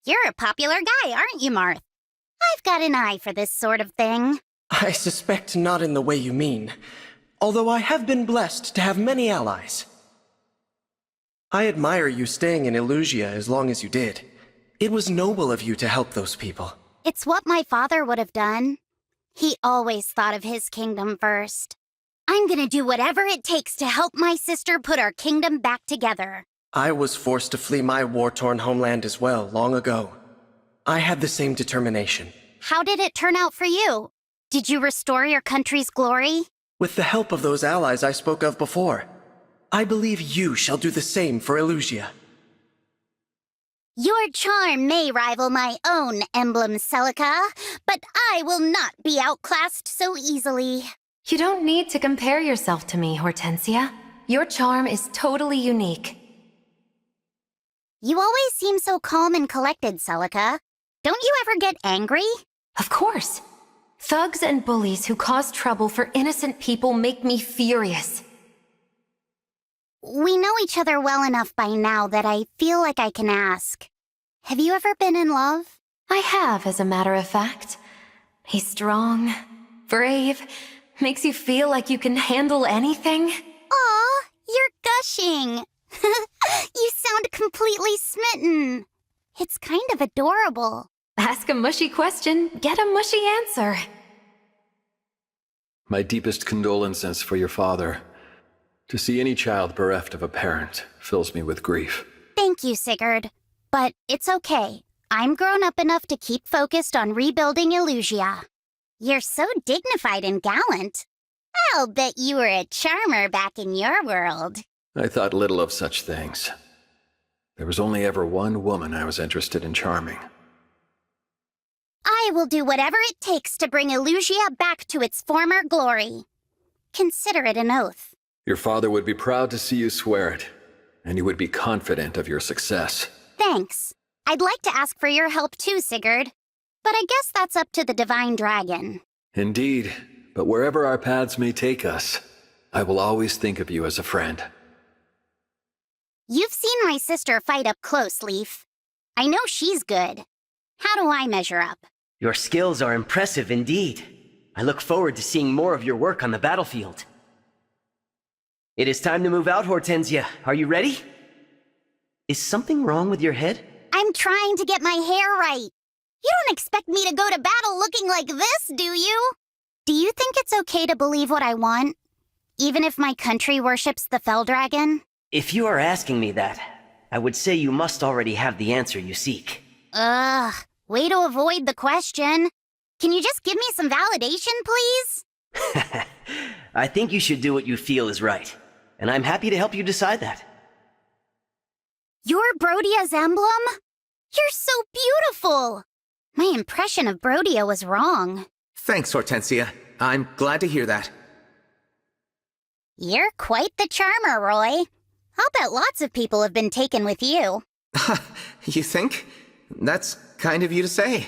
You're a popular guy, aren't you, Marth? I've got an eye for this sort of thing. I suspect not in the way you mean, although I have been blessed to have many allies. I admire you staying in Illusia as long as you did. It was noble of you to help those people. It's what my father would have done. He always thought of his kingdom first. I'm gonna do whatever it takes to help my sister put our kingdom back together. I was forced to flee my war-torn homeland as well, long ago. I had the same determination. How did it turn out for you? Did you restore your country's glory? With the help of those allies I spoke of before, I believe you shall do the same for Illusia. Your charm may rival my own Emblem, Celica, but I will not be outclassed so easily. You don't need to compare yourself to me, Hortensia. Your charm is totally unique. You always seem so calm and collected, Celica. Don't you ever get angry? Of course. Thugs and bullies who cause trouble for innocent people make me furious. We know each other well enough by now that I feel like I can ask. Have you ever been in love? I have, as a matter of fact. He's strong, brave, makes you feel like you can handle anything. Aw, you're gushing. You sound completely smitten. It's kind of adorable. Ask a mushy question, get a mushy answer. My deepest condolences for your father. To see any child bereft of a parent fills me with grief. Thank you, Sigurd. But it's okay. I'm grown up enough to keep focused on rebuilding Illusia. You're so dignified and gallant. I'll bet you were a charmer back in your world. I thought little of such things. There was only ever one woman I was interested in charming. I will do whatever it takes to bring Illusia back to its former glory. Consider it an oath. Your father would be proud to see you swear it, and you would be confident of your success. Thanks. I'd like to ask for your help too, Sigurd. But I guess that's up to the Divine Dragon. Indeed, but wherever our paths may take us, I will always think of you as a friend. You've seen my sister fight up close, Leaf. I know she's good. How do I measure up? Your skills are impressive indeed. I look forward to seeing more of your work on the battlefield. It is time to move out, Hortensia. Are you ready? Is something wrong with your head? I'm trying to get my hair right. You don't expect me to go to battle looking like this, do you? Do you think it's okay to believe what I want? Even if my country worships the Fell Dragon? If you are asking me that, I would say you must already have the answer you seek. Ugh, way to avoid the question. Can you just give me some validation, please? I think you should do what you feel is right, and I'm happy to help you decide that. You're Brodia's emblem? You're so beautiful! My impression of Brodia was wrong. Thanks, Hortensia. I'm glad to hear that. You're quite the charmer, Roy. I'll bet lots of people have been taken with you. You think? That's kind of you to say.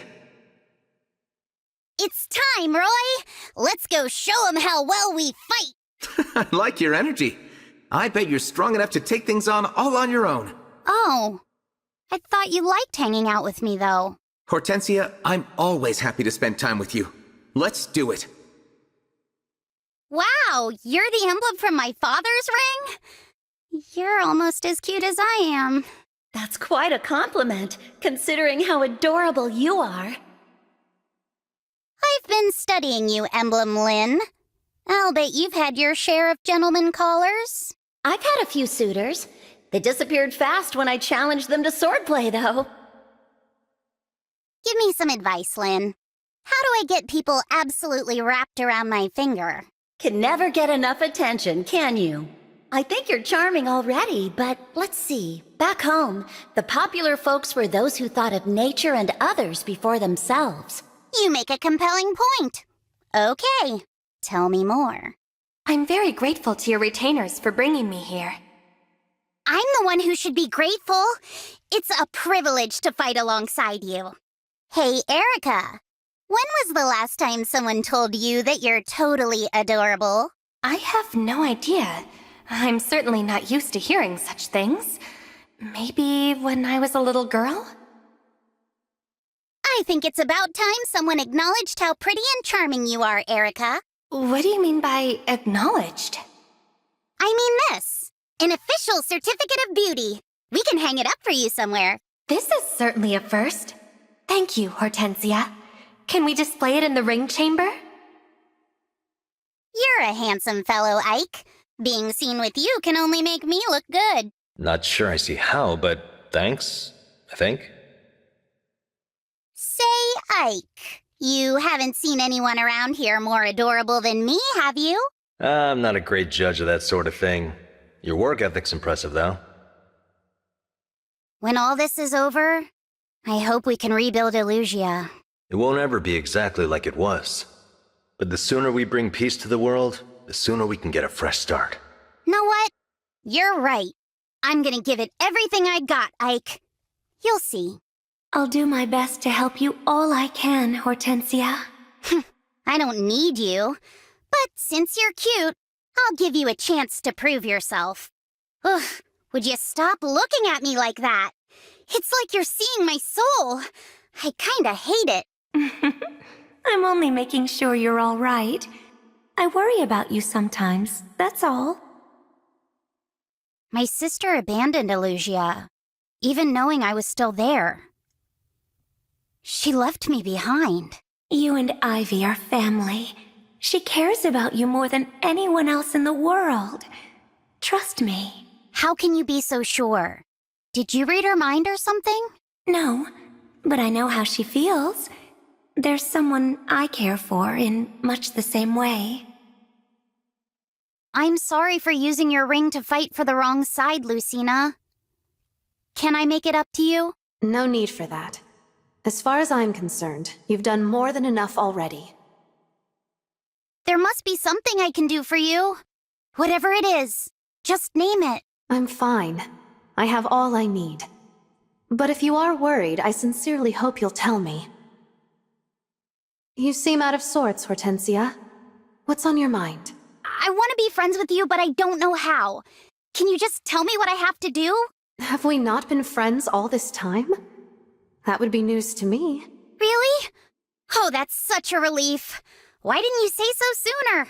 It's time, Roy! Let's go show 'em how well we fight! I like your energy. I bet you're strong enough to take things on all on your own. Oh, I thought you liked hanging out with me, though. Hortensia, I'm always happy to spend time with you. Let's do it. Wow, you're the emblem from my father's ring? You're almost as cute as I am. That's quite a compliment, considering how adorable you are. I've been studying you, Emblem Lynn. I'll bet you've had your share of gentleman callers. I've had a few suitors. They disappeared fast when I challenged them to swordplay, though. Give me some advice, Lynn. How do I get people absolutely wrapped around my finger? Can never get enough attention, can you? I think you're charming already, but let's see. Back home, the popular folks were those who thought of nature and others before themselves. You make a compelling point. Okay, tell me more. I'm very grateful to your retainers for bringing me here. I'm the one who should be grateful. It's a privilege to fight alongside you. Hey, Erica. When was the last time someone told you that you're totally adorable? I have no idea. I'm certainly not used to hearing such things. Maybe when I was a little girl? I think it's about time someone acknowledged how pretty and charming you are, Erica. What do you mean by acknowledged? I mean this. An official certificate of beauty. We can hang it up for you somewhere. This is certainly a first. Thank you, Hortensia. Can we display it in the ring chamber? You're a handsome fellow, Ike. Being seen with you can only make me look good. Not sure I see how, but thanks, I think. Say, Ike, you haven't seen anyone around here more adorable than me, have you? I'm not a great judge of that sort of thing. Your work ethic's impressive, though. When all this is over, I hope we can rebuild Illusia. It won't ever be exactly like it was. But the sooner we bring peace to the world, the sooner we can get a fresh start. Know what? You're right. I'm gonna give it everything I got, Ike. You'll see. I'll do my best to help you all I can, Hortensia. I don't need you. But since you're cute, I'll give you a chance to prove yourself. Ugh, would you stop looking at me like that? It's like you're seeing my soul. I kinda hate it. I'm only making sure you're all right. I worry about you sometimes, that's all. My sister abandoned Illusia, even knowing I was still there. She left me behind. You and Ivy are family. She cares about you more than anyone else in the world. Trust me. How can you be so sure? Did you read her mind or something? No, but I know how she feels. There's someone I care for in much the same way. I'm sorry for using your ring to fight for the wrong side, Lucina. Can I make it up to you? No need for that. As far as I'm concerned, you've done more than enough already. There must be something I can do for you. Whatever it is, just name it. I'm fine. I have all I need. But if you are worried, I sincerely hope you'll tell me. You seem out of sorts, Hortensia. What's on your mind? I want to be friends with you, but I don't know how. Can you just tell me what I have to do? Have we not been friends all this time? That would be news to me. Really? Oh, that's such a relief. Why didn't you say so sooner?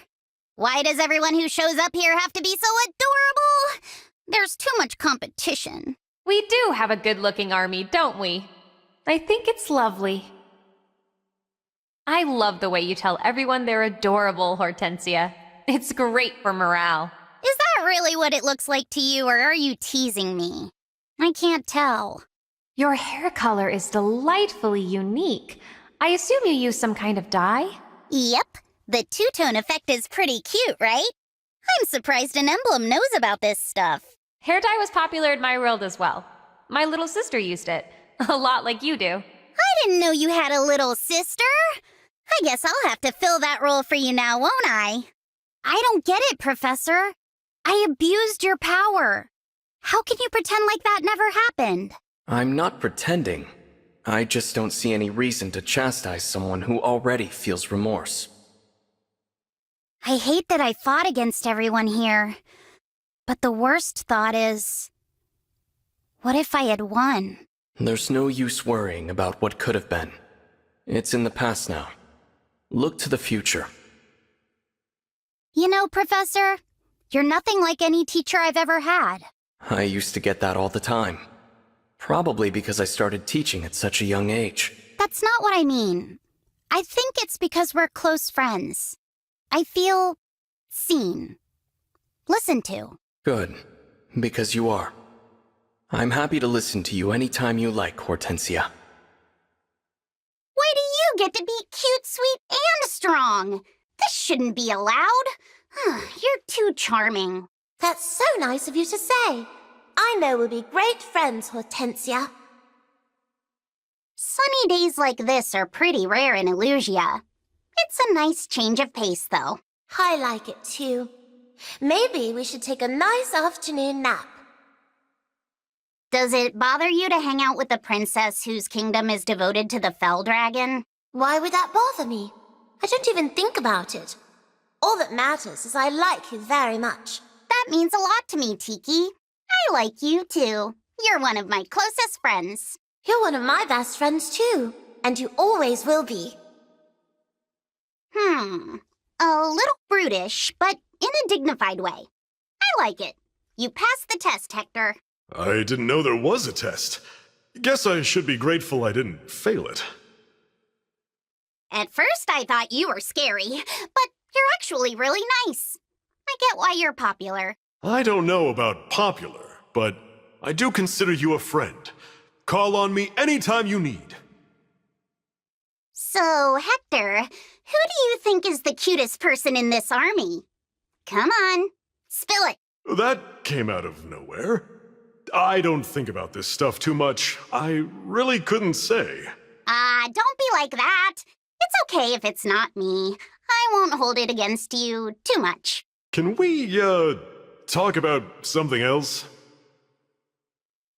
Why does everyone who shows up here have to be so adorable? There's too much competition. We do have a good-looking army, don't we? I think it's lovely. I love the way you tell everyone they're adorable, Hortensia. It's great for morale. Is that really what it looks like to you, or are you teasing me? I can't tell. Your hair color is delightfully unique. I assume you use some kind of dye? Yep. The two-tone effect is pretty cute, right? I'm surprised an Emblem knows about this stuff. Hair dye was popular in my world as well. My little sister used it. A lot like you do. I didn't know you had a little sister. I guess I'll have to fill that role for you now, won't I? I don't get it, Professor. I abused your power. How can you pretend like that never happened? I'm not pretending. I just don't see any reason to chastise someone who already feels remorse. I hate that I fought against everyone here. But the worst thought is... what if I had won? There's no use worrying about what could have been. It's in the past now. Look to the future. You know, Professor, you're nothing like any teacher I've ever had. I used to get that all the time. Probably because I started teaching at such a young age. That's not what I mean. I think it's because we're close friends. I feel... seen. Listened to. Good, because you are. I'm happy to listen to you anytime you like, Hortensia. Why do you get to be cute, sweet, and strong? This shouldn't be allowed. You're too charming. That's so nice of you to say. I know we'll be great friends, Hortensia. Sunny days like this are pretty rare in Illusia. It's a nice change of pace, though. I like it too. Maybe we should take a nice afternoon nap. Does it bother you to hang out with the princess whose kingdom is devoted to the Fell Dragon? Why would that bother me? I don't even think about it. All that matters is I like you very much. That means a lot to me, Tiki. I like you, too. You're one of my closest friends. You're one of my best friends, too. and you always will be. A little brutish, but in a dignified way. I like it. You passed the test, Hector. I didn't know there was a test. Guess I should be grateful I didn't fail it. At first I thought you were scary, but you're actually really nice. I get why you're popular. I don't know about popular, but I do consider you a friend. Call on me anytime you need. So, Hector, who do you think is the cutest person in this army? Come on, spill it. That came out of nowhere. I don't think about this stuff too much. I really couldn't say. Don't be like that. It's okay if it's not me. I won't hold it against you too much. Can we, talk about something else?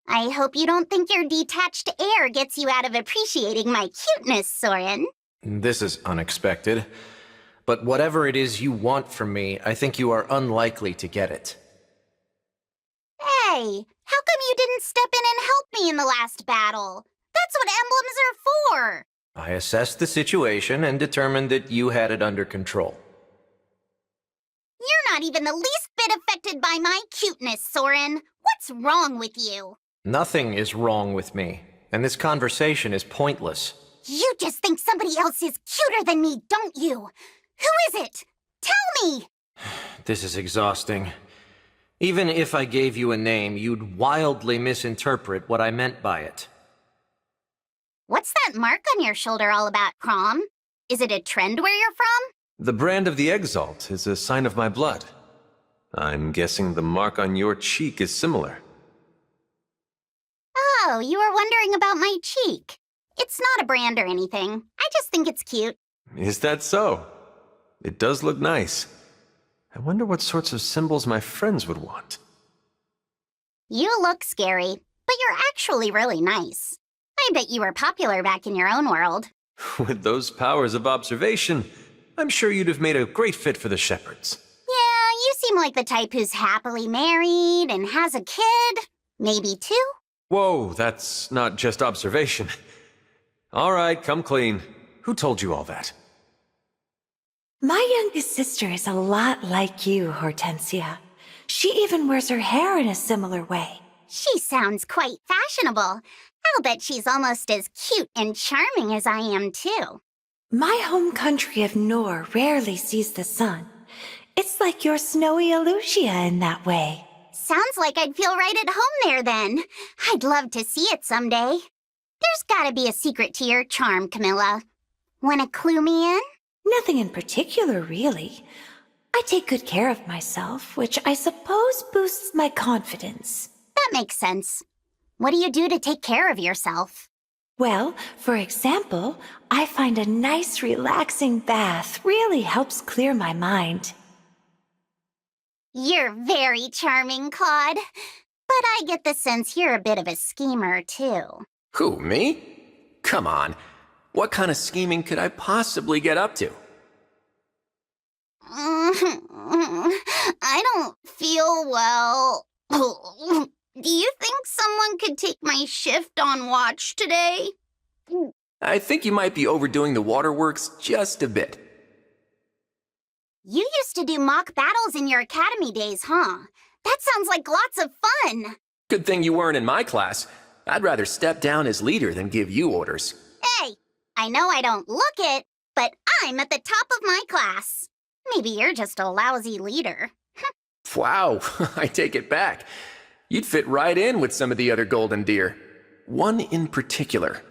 I hope you don't think your detached air gets you out of appreciating my cuteness, Soren. This is unexpected. But whatever it is you want from me, I think you are unlikely to get it. Hey, how come you didn't step in and help me in the last battle? That's what emblems are for. I assessed the situation and determined that you had it under control. You're not even the least bit affected by my cuteness, Soren. What's wrong with you? Nothing is wrong with me, and this conversation is pointless. You just think somebody else is cuter than me, don't you? Who is it? Tell me! This is exhausting. Even if I gave you a name, you'd wildly misinterpret what I meant by it. What's that mark on your shoulder all about, Crom? Is it a trend where you're from? The brand of the Exalt is a sign of my blood. I'm guessing the mark on your cheek is similar. Oh, you were wondering about my cheek. It's not a brand or anything. I just think it's cute. Is that so? It does look nice. I wonder what sorts of symbols my friends would want. You look scary, but you're actually really nice. I bet you were popular back in your own world. With those powers of observation, I'm sure you'd have made a great fit for the shepherds. Yeah, you seem like the type who's happily married and has a kid. Maybe two? Whoa, that's not just observation. All right, come clean. Who told you all that? My youngest sister is a lot like you, Hortensia. She even wears her hair in a similar way. She sounds quite fashionable. I'll bet she's almost as cute and charming as I am, too. My home country of Nor rarely sees the sun. It's like your snowy Elusia in that way. Sounds like I'd feel right at home there, then. I'd love to see it someday. There's gotta be a secret to your charm, Camilla. Wanna clue me in? Nothing in particular, really. I take good care of myself, which I suppose boosts my confidence. That makes sense. What do you do to take care of yourself? Well, for example, I find a nice relaxing bath really helps clear my mind. You're very charming, Claude. But I get the sense you're a bit of a schemer, too. Who, me? Come on. What kind of scheming could I possibly get up to? I don't feel well. Do you think someone could take my shift on watch today? I think you might be overdoing the waterworks just a bit. You used to do mock battles in your academy days, huh? That sounds like lots of fun. Good thing you weren't in my class. I'd rather step down as leader than give you orders. Hey, I know I don't look it, but I'm at the top of my class. Maybe you're just a lousy leader. Wow, I take it back. You'd fit right in with some of the other golden deer. One in particular.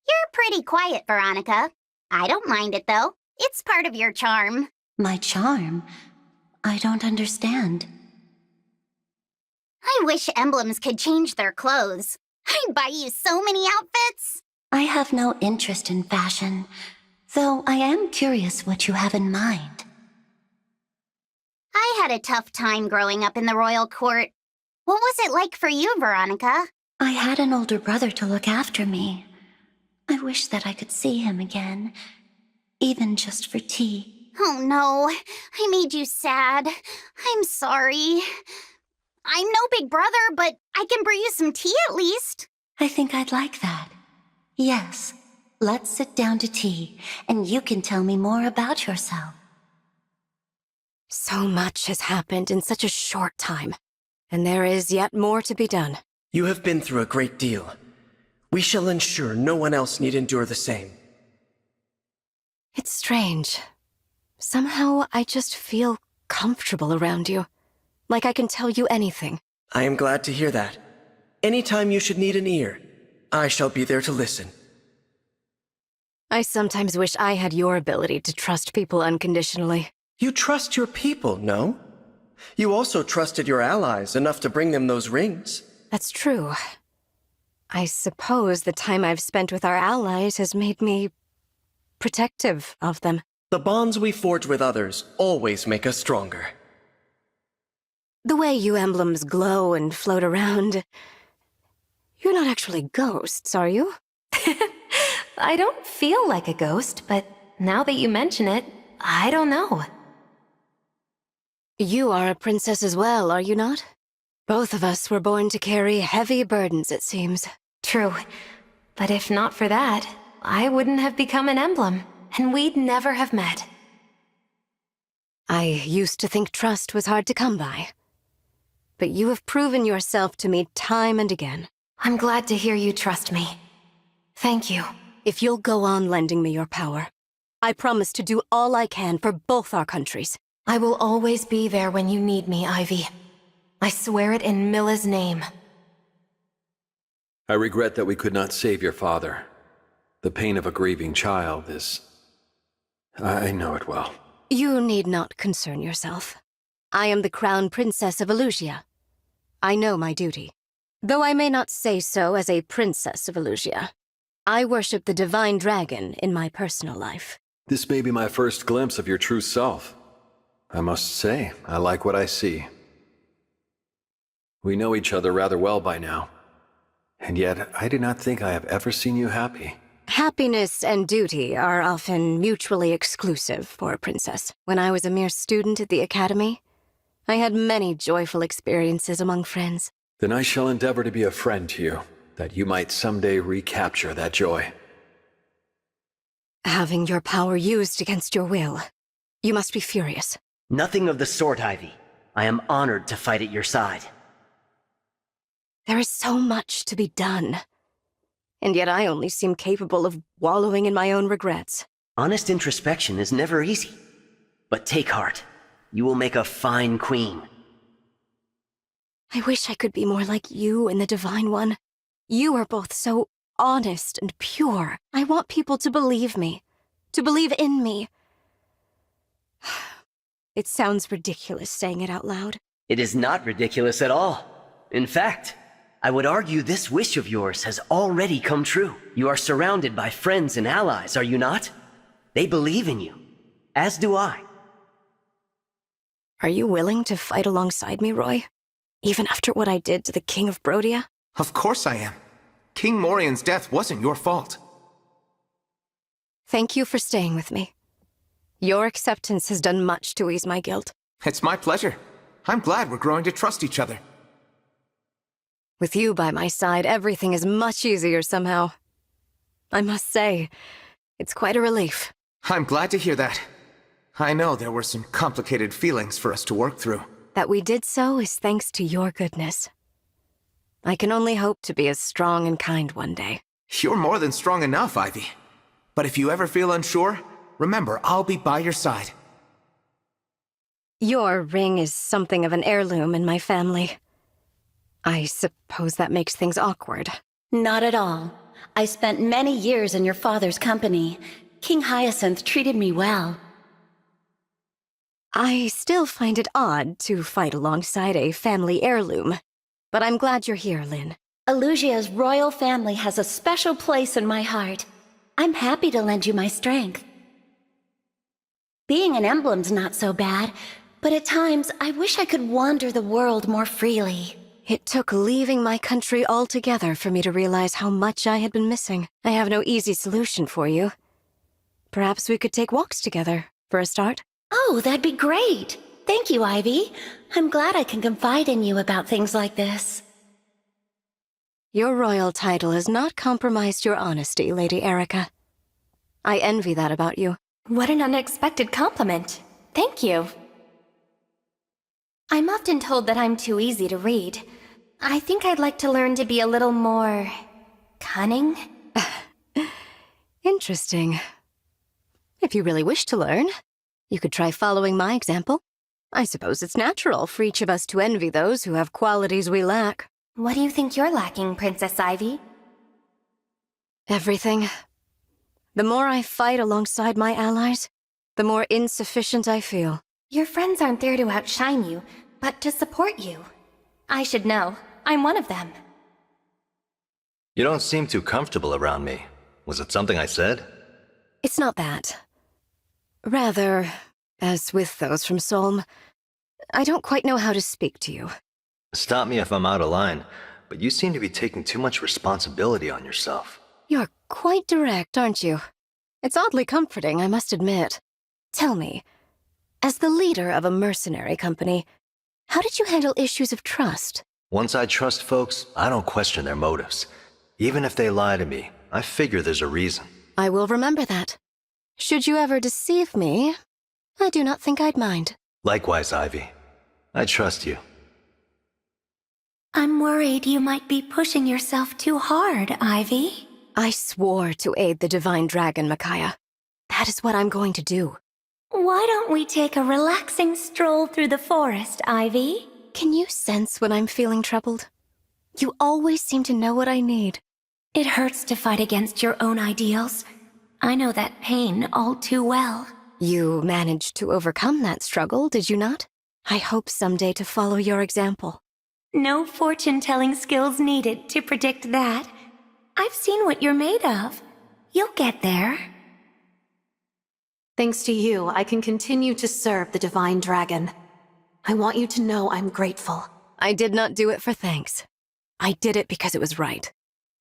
You're pretty quiet, Veronica. I don't mind it, though. It's part of your charm. My charm? I don't understand. I wish emblems could change their clothes. I'd buy you so many outfits. I have no interest in fashion, though I am curious what you have in mind. I had a tough time growing up in the royal court. What was it like for you, Veronica? I had an older brother to look after me. I wish that I could see him again, even just for tea. Oh no, I made you sad. I'm sorry. I'm no big brother, but I can brew you some tea at least. I think I'd like that. Yes. Let's sit down to tea, and you can tell me more about yourself. So much has happened in such a short time, and there is yet more to be done. You have been through a great deal. We shall ensure no one else need endure the same. It's strange. Somehow I just feel comfortable around you. Like I can tell you anything. I am glad to hear that. Anytime you should need an ear, I shall be there to listen. I sometimes wish I had your ability to trust people unconditionally. You trust your people, no? You also trusted your allies enough to bring them those rings. That's true. I suppose the time I've spent with our allies has made me protective of them. The bonds we forge with others always make us stronger. The way you emblems glow and float around... You're not actually ghosts, are you? I don't feel like a ghost, but now that you mention it, I don't know. You are a princess as well, are you not? Both of us were born to carry heavy burdens, it seems. True. But if not for that, I wouldn't have become an emblem, and we'd never have met. I used to think trust was hard to come by. But you have proven yourself to me time and again. I'm glad to hear you trust me. Thank you. If you'll go on lending me your power, I promise to do all I can for both our countries. I will always be there when you need me, Ivy. I swear it in Milla's name. I regret that we could not save your father. The pain of a grieving child is... I know it well. You need not concern yourself. I am the Crown Princess of Elusia. I know my duty. Though I may not say so as a Princess of Elusia, I worship the Divine Dragon in my personal life. This may be my first glimpse of your true self. I must say, I like what I see. We know each other rather well by now, and yet I do not think I have ever seen you happy. Happiness and duty are often mutually exclusive for a princess. When I was a mere student at the academy, I had many joyful experiences among friends. Then I shall endeavor to be a friend to you, that you might someday recapture that joy. Having your power used against your will, you must be furious. Nothing of the sort, Ivy. I am honored to fight at your side. There is so much to be done. And yet I only seem capable of wallowing in my own regrets. Honest introspection is never easy. But take heart. You will make a fine queen. I wish I could be more like you and the Divine One. You are both so honest and pure. I want people to believe me, to believe in me. It sounds ridiculous saying it out loud. It is not ridiculous at all. In fact, I would argue this wish of yours has already come true. You are surrounded by friends and allies, are you not? They believe in you, as do I. Are you willing to fight alongside me, Roy? Even after what I did to the King of Brodia? Of course I am. King Morian's death wasn't your fault. Thank you for staying with me. Your acceptance has done much to ease my guilt. It's my pleasure. I'm glad we're growing to trust each other. With you by my side, everything is much easier somehow. I must say, it's quite a relief. I'm glad to hear that. I know there were some complicated feelings for us to work through. That we did so is thanks to your goodness. I can only hope to be as strong and kind one day. You're more than strong enough, Ivy. But if you ever feel unsure, remember, I'll be by your side. Your ring is something of an heirloom in my family. I suppose that makes things awkward. Not at all. I spent many years in your father's company. King Hyacinth treated me well. I still find it odd to fight alongside a family heirloom, but I'm glad you're here, Lynn. Elusia's royal family has a special place in my heart. I'm happy to lend you my strength. Being an emblem's not so bad, but at times I wish I could wander the world more freely. It took leaving my country altogether for me to realize how much I had been missing. I have no easy solution for you. Perhaps we could take walks together, for a start? Oh, that'd be great. Thank you, Ivy. I'm glad I can confide in you about things like this. Your royal title has not compromised your honesty, Lady Erica. I envy that about you. What an unexpected compliment. Thank you. I'm often told that I'm too easy to read. I think I'd like to learn to be a little more cunning. Interesting. If you really wish to learn, you could try following my example. I suppose it's natural for each of us to envy those who have qualities we lack. What do you think you're lacking, Princess Ivy? Everything. The more I fight alongside my allies, the more insufficient I feel. Your friends aren't there to outshine you, but to support you. I should know. I'm one of them. You don't seem too comfortable around me. Was it something I said? It's not that. Rather, as with those from Solm, I don't quite know how to speak to you. Stop me if I'm out of line, but you seem to be taking too much responsibility on yourself. You're quite direct, aren't you? It's oddly comforting, I must admit. Tell me, as the leader of a mercenary company, how did you handle issues of trust? Once I trust folks, I don't question their motives. Even if they lie to me, I figure there's a reason. I will remember that. Should you ever deceive me, I do not think I'd mind. Likewise, Ivy. I trust you. I'm worried you might be pushing yourself too hard, Ivy. I swore to aid the Divine Dragon, Micaiah. That is what I'm going to do. Why don't we take a relaxing stroll through the forest, Ivy? Can you sense when I'm feeling troubled? You always seem to know what I need. It hurts to fight against your own ideals. I know that pain all too well. You managed to overcome that struggle, did you not? I hope someday to follow your example. No fortune-telling skills needed to predict that. I've seen what you're made of. You'll get there. Thanks to you, I can continue to serve the Divine Dragon. I want you to know I'm grateful. I did not do it for thanks. I did it because it was right.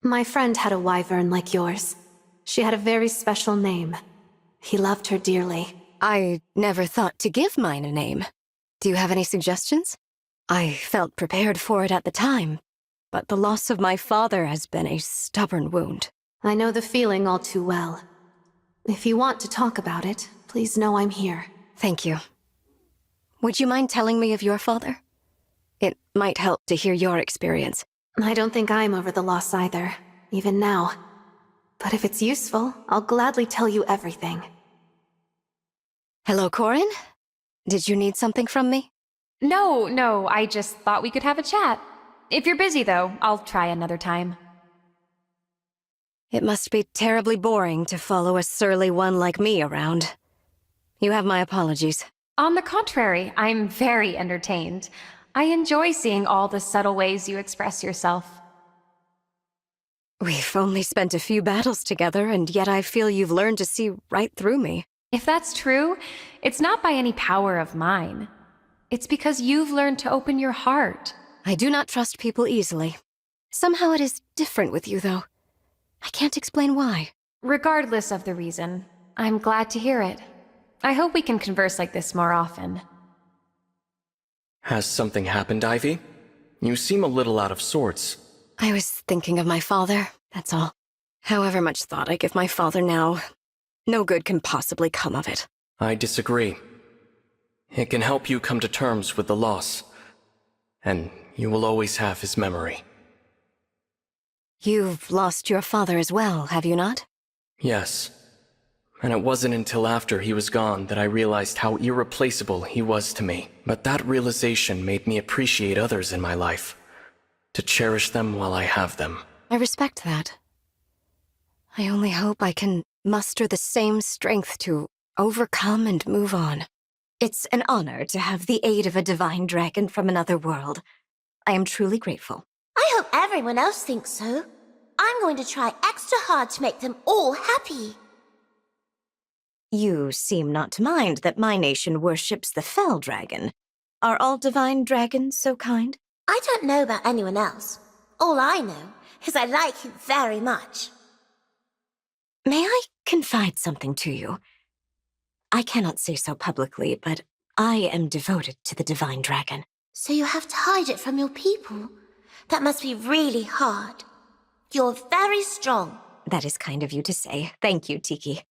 My friend had a wyvern like yours. She had a very special name. He loved her dearly. I never thought to give mine a name. Do you have any suggestions? I felt prepared for it at the time, but the loss of my father has been a stubborn wound. I know the feeling all too well. If you want to talk about it, please know I'm here. Thank you. Would you mind telling me of your father? It might help to hear your experience. I don't think I'm over the loss either, even now. But if it's useful, I'll gladly tell you everything. Hello, Corin? Did you need something from me? No, I just thought we could have a chat. If you're busy, though, I'll try another time. It must be terribly boring to follow a surly one like me around. You have my apologies. On the contrary, I'm very entertained. I enjoy seeing all the subtle ways you express yourself. We've only spent a few battles together, and yet I feel you've learned to see right through me. If that's true, it's not by any power of mine. It's because you've learned to open your heart. I do not trust people easily. Somehow it is different with you, though. I can't explain why. Regardless of the reason, I'm glad to hear it. I hope we can converse like this more often. Has something happened, Ivy? You seem a little out of sorts. I was thinking of my father, that's all. However much thought I give my father now, no good can possibly come of it. I disagree. It can help you come to terms with the loss. And you will always have his memory. You've lost your father as well, have you not? Yes. And it wasn't until after he was gone that I realized how irreplaceable he was to me. But that realization made me appreciate others in my life. To cherish them while I have them. I respect that. I only hope I can muster the same strength to overcome and move on. It's an honor to have the aid of a divine dragon from another world. I am truly grateful. I hope everyone else thinks so. I'm going to try extra hard to make them all happy. You seem not to mind that my nation worships the fell dragon. Are all divine dragons so kind? I don't know about anyone else. All I know is I like you very much. May I confide something to you? I cannot say so publicly, but I am devoted to the divine dragon. So you have to hide it from your people? That must be really hard. You're very strong. That is kind of you to say. Thank you, Tiki.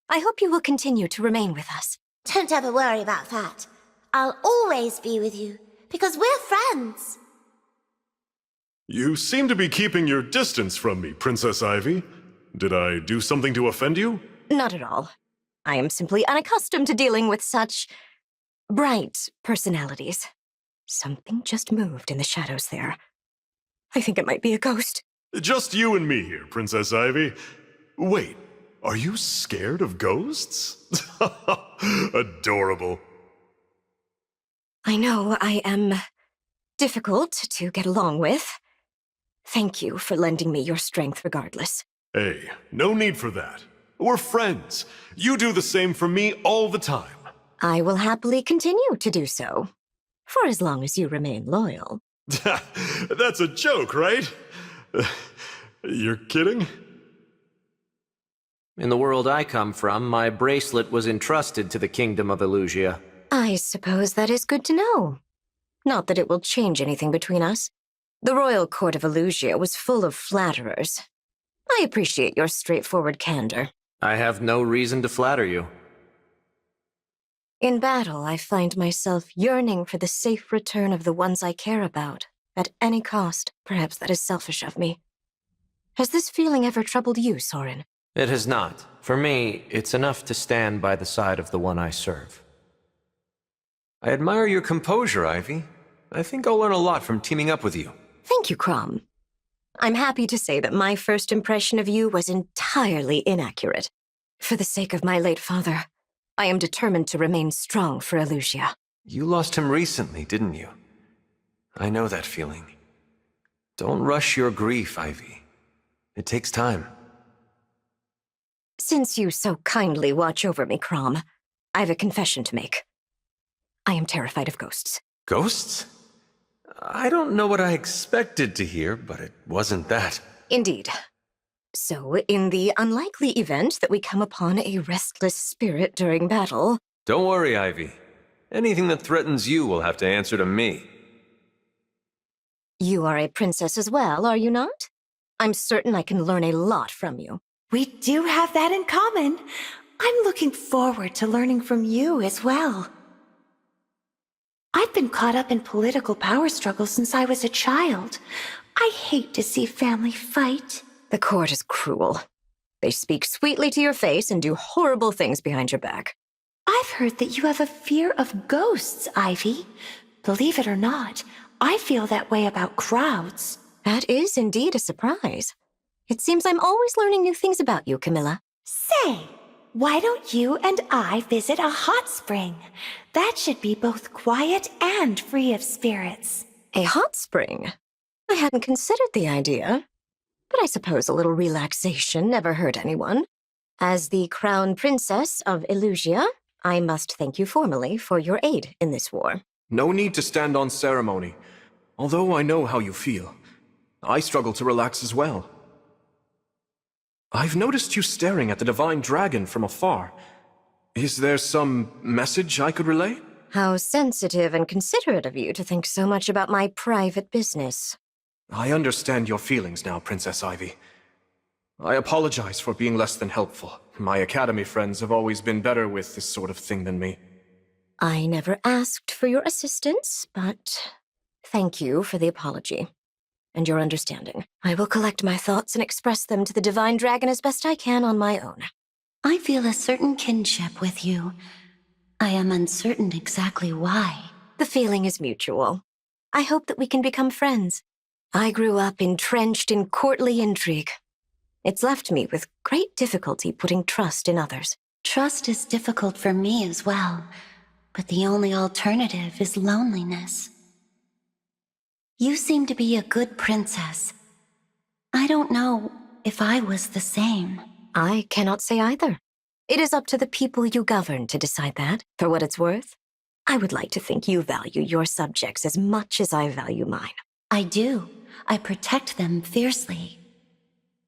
I hope you will continue to remain with us. Don't ever worry about that. I'll always be with you, because we're friends. You seem to be keeping your distance from me, Princess Ivy. Did I do something to offend you? Not at all. I am simply unaccustomed to dealing with such bright personalities. Something just moved in the shadows there. I think it might be a ghost. Just you and me here, Princess Ivy. Wait, are you scared of ghosts? Adorable. I know I am difficult to get along with. Thank you for lending me your strength regardless. Hey, no need for that. We're friends. You do the same for me all the time. I will happily continue to do so, for as long as you remain loyal. That's a joke, right? You're kidding? In the world I come from, my bracelet was entrusted to the Kingdom of Elusia. I suppose that is good to know. Not that it will change anything between us. The royal court of Elusia was full of flatterers. I appreciate your straightforward candor. I have no reason to flatter you. In battle, I find myself yearning for the safe return of the ones I care about, at any cost. Perhaps that is selfish of me. Has this feeling ever troubled you, Soren? It has not. For me, it's enough to stand by the side of the one I serve. I admire your composure, Ivy. I think I'll learn a lot from teaming up with you. Thank you, Crom. I'm happy to say that my first impression of you was entirely inaccurate. For the sake of my late father, I am determined to remain strong for Elusia. You lost him recently, didn't you? I know that feeling. Don't rush your grief, Ivy. It takes time. Since you so kindly watch over me, Crom, I have a confession to make. I am terrified of ghosts. Ghosts? I don't know what I expected to hear, but it wasn't that. Indeed. So, in the unlikely event that we come upon a restless spirit during battle... Don't worry, Ivy. Anything that threatens you will have to answer to me. You are a princess as well, are you not? I'm certain I can learn a lot from you. We do have that in common. I'm looking forward to learning from you as well. I've been caught up in political power struggles since I was a child. I hate to see family fight. The court is cruel. They speak sweetly to your face and do horrible things behind your back. I've heard that you have a fear of ghosts, Ivy. Believe it or not, I feel that way about crowds. That is indeed a surprise. It seems I'm always learning new things about you, Camilla. Say, why don't you and I visit a hot spring? That should be both quiet and free of spirits. A hot spring? I hadn't considered the idea. But I suppose a little relaxation never hurt anyone. As the crown princess of Elusia, I must thank you formally for your aid in this war. No need to stand on ceremony. Although I know how you feel, I struggle to relax as well. I've noticed you staring at the divine dragon from afar. Is there some message I could relay? How sensitive and considerate of you to think so much about my private business. I understand your feelings now, Princess Ivy. I apologize for being less than helpful. My academy friends have always been better with this sort of thing than me. I never asked for your assistance, but thank you for the apology and your understanding. I will collect my thoughts and express them to the divine dragon as best I can on my own. I feel a certain kinship with you. I am uncertain exactly why. The feeling is mutual. I hope that we can become friends. I grew up entrenched in courtly intrigue. It's left me with great difficulty putting trust in others. Trust is difficult for me as well, but the only alternative is loneliness. You seem to be a good princess. I don't know if I was the same. I cannot say either. It is up to the people you govern to decide that. For what it's worth, I would like to think you value your subjects as much as I value mine. I do. I protect them fiercely.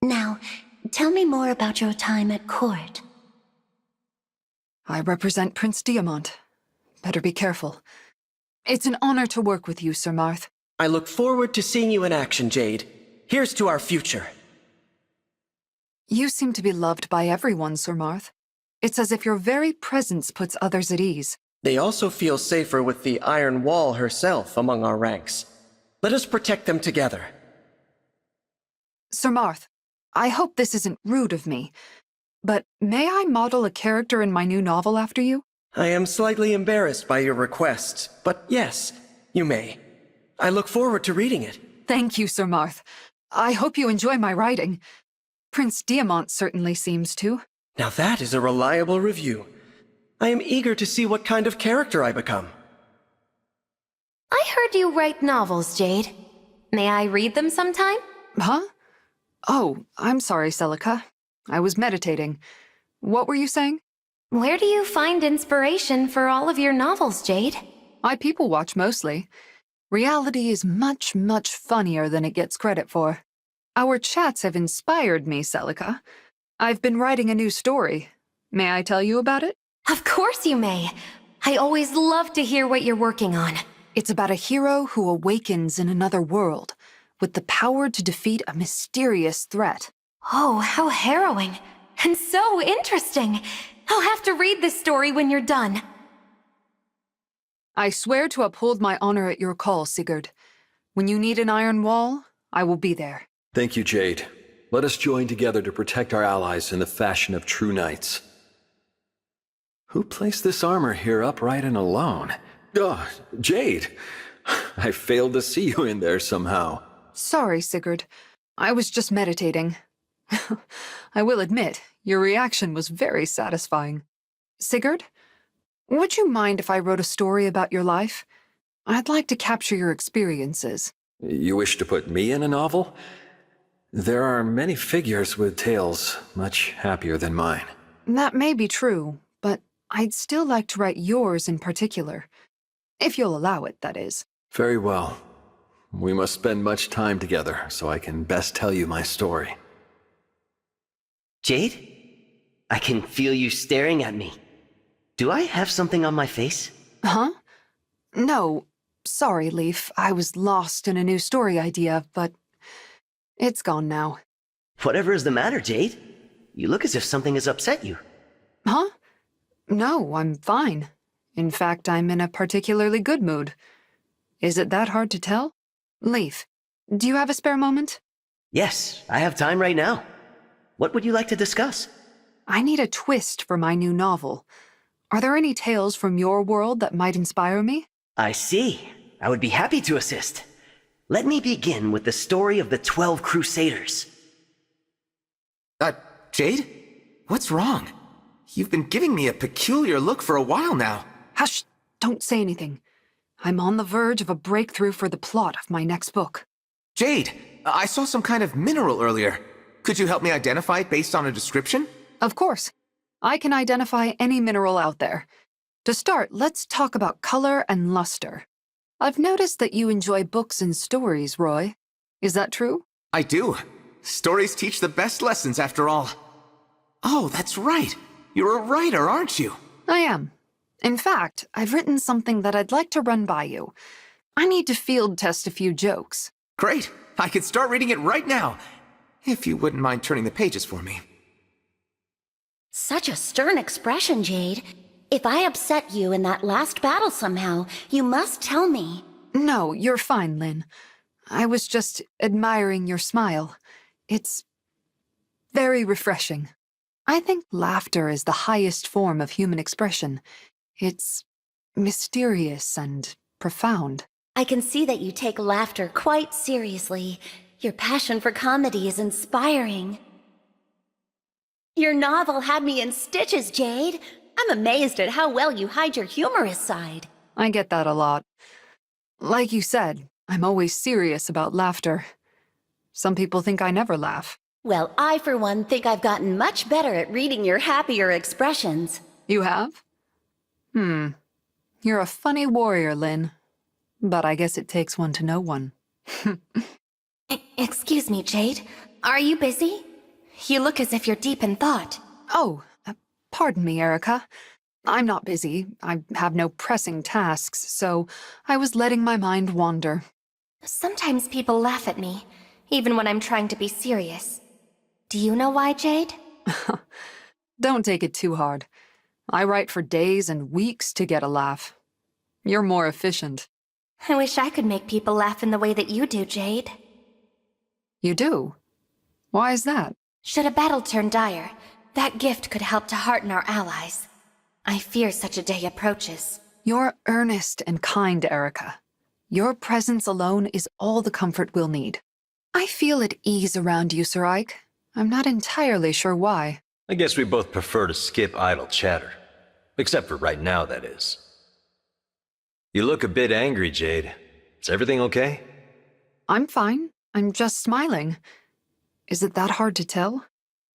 Now, tell me more about your time at court. I represent Prince Diamant. Better be careful. It's an honor to work with you, Sir Marth. I look forward to seeing you in action, Jade. Here's to our future. You seem to be loved by everyone, Sir Marth. It's as if your very presence puts others at ease. They also feel safer with the Iron Wall herself among our ranks. Let us protect them together. Sir Marth, I hope this isn't rude of me, but may I model a character in my new novel after you? I am slightly embarrassed by your request, but yes, you may. I look forward to reading it. Thank you, Sir Marth. I hope you enjoy my writing. Prince Diamant certainly seems to. Now that is a reliable review. I am eager to see what kind of character I become. I heard you write novels, Jade. May I read them sometime? Huh? Oh, I'm sorry, Celica. I was meditating. What were you saying? Where do you find inspiration for all of your novels, Jade? I people watch mostly. Reality is much, much funnier than it gets credit for. Our chats have inspired me, Celica. I've been writing a new story. May I tell you about it? Of course you may. I always love to hear what you're working on. It's about a hero who awakens in another world, with the power to defeat a mysterious threat. Oh, how harrowing. And so interesting. I'll have to read this story when you're done. I swear to uphold my honor at your call, Sigurd. When you need an iron wall, I will be there. Thank you, Jade. Let us join together to protect our allies in the fashion of true knights. Who placed this armor here upright and alone? Oh, Jade! I failed to see you in there somehow. Sorry, Sigurd. I was just meditating. I will admit, your reaction was very satisfying. Sigurd, would you mind if I wrote a story about your life? I'd like to capture your experiences. You wish to put me in a novel? There are many figures with tales much happier than mine. That may be true, but I'd still like to write yours in particular. If you'll allow it, that is. Very well. We must spend much time together so I can best tell you my story. Jade? I can feel you staring at me. Do I have something on my face? Huh? No. Sorry, Leaf. I was lost in a new story idea, but it's gone now. Whatever is the matter, Jade? You look as if something has upset you. Huh? No, I'm fine. In fact, I'm in a particularly good mood. Is it that hard to tell? Leaf, do you have a spare moment? Yes, I have time right now. What would you like to discuss? I need a twist for my new novel. Are there any tales from your world that might inspire me? I see. I would be happy to assist. Let me begin with the story of the 12 Crusaders. Jade? What's wrong? You've been giving me a peculiar look for a while now. Hush! Don't say anything. I'm on the verge of a breakthrough for the plot of my next book. Jade, I saw some kind of mineral earlier. Could you help me identify it based on a description? Of course. I can identify any mineral out there. To start, let's talk about color and luster. I've noticed that you enjoy books and stories, Roy. Is that true? I do. Stories teach the best lessons, after all. Oh, that's right. You're a writer, aren't you? I am. In fact, I've written something that I'd like to run by you. I need to field test a few jokes. Great. I can start reading it right now. If you wouldn't mind turning the pages for me. Such a stern expression, Jade. If I upset you in that last battle somehow, you must tell me. No, you're fine, Lynn. I was just admiring your smile. It's very refreshing. I think laughter is the highest form of human expression. It's mysterious and profound. I can see that you take laughter quite seriously. Your passion for comedy is inspiring. Your novel had me in stitches, Jade. I'm amazed at how well you hide your humorous side. I get that a lot. Like you said, I'm always serious about laughter. Some people think I never laugh. Well, I, for one, think I've gotten much better at reading your happier expressions. You have? You're a funny warrior, Lynn. But I guess it takes one to know one. Excuse me, Jade. Are you busy? You look as if you're deep in thought. Oh, pardon me, Erica. I'm not busy. I have no pressing tasks, so I was letting my mind wander. Sometimes people laugh at me, even when I'm trying to be serious. Do you know why, Jade? Don't take it too hard. I write for days and weeks to get a laugh. You're more efficient. I wish I could make people laugh in the way that you do, Jade. You do? Why is that? Should a battle turn dire, that gift could help to hearten our allies. I fear such a day approaches. You're earnest and kind, Erica. Your presence alone is all the comfort we'll need. I feel at ease around you, Sir Ike. I'm not entirely sure why. I guess we both prefer to skip idle chatter. Except for right now, that is. You look a bit angry, Jade. Is everything okay? I'm fine. I'm just smiling. Is it that hard to tell?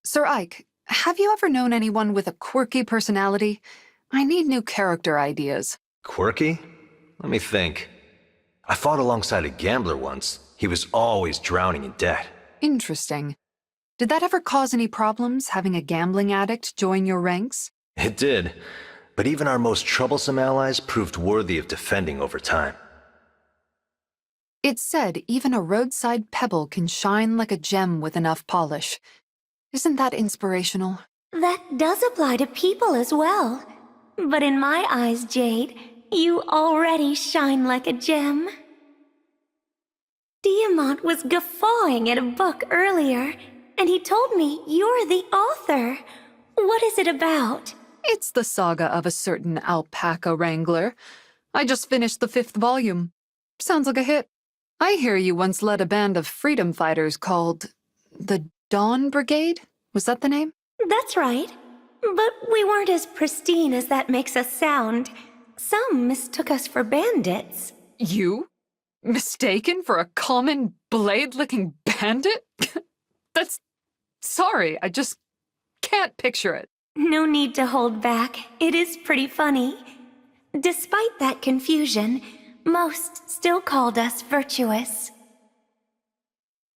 Sir Ike, have you ever known anyone with a quirky personality? I need new character ideas. Quirky? Let me think. I fought alongside a gambler once. He was always drowning in debt. Interesting. Did that ever cause any problems, having a gambling addict join your ranks? It did, but even our most troublesome allies proved worthy of defending over time. It's said even a roadside pebble can shine like a gem with enough polish. Isn't that inspirational? That does apply to people as well. But in my eyes, Jade, you already shine like a gem. Diamant was guffawing at a book earlier, and he told me you're the author. What is it about? It's the saga of a certain alpaca wrangler. I just finished the 5th volume. Sounds like a hit. I hear you once led a band of freedom fighters called the Dawn Brigade? Was that the name? That's right. But we weren't as pristine as that makes us sound. Some mistook us for bandits. You? Mistaken for a common blade-licking bandit? That's... Sorry, I just can't picture it. No need to hold back. It is pretty funny. Despite that confusion, most still called us virtuous.